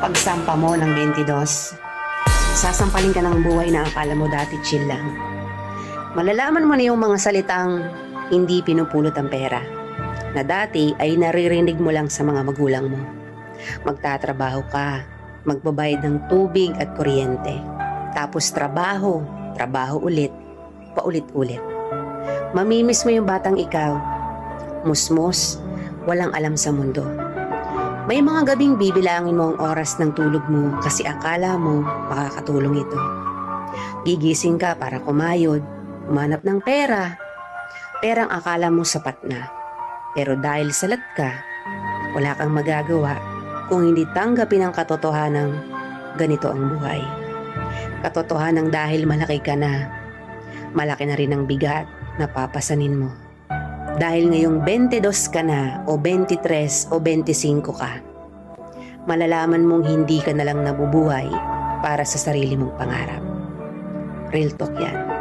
Pagsampa mo ng 22, sasampalin ka ng buhay na akala mo dati chill lang. Malalaman mo na yung mga salitang hindi pinupulot ang pera, na dati ay naririnig mo lang sa mga magulang mo. Magtatrabaho ka, magbabayad ng tubig at kuryente. Tapos trabaho ulit, paulit-ulit. Mamimiss mo yung batang ikaw, musmos, walang alam sa mundo. May mga gabing bibilangin mo ang oras ng tulog mo kasi akala mo makakatulong ito. Gigising ka para kumayod, umanap ng pera. Perang akala mo sapat na. Pero dahil salat ka, wala kang magagawa kung hindi tanggapin ang katotohanang ganito ang buhay. Katotohanang dahil malaki ka na, malaki na rin ang bigat na papasanin mo. Dahil ngayong 22 ka na o 23 o 25 ka, malalaman mong hindi ka na lang nabubuhay para sa sarili mong pangarap. Real talk yan.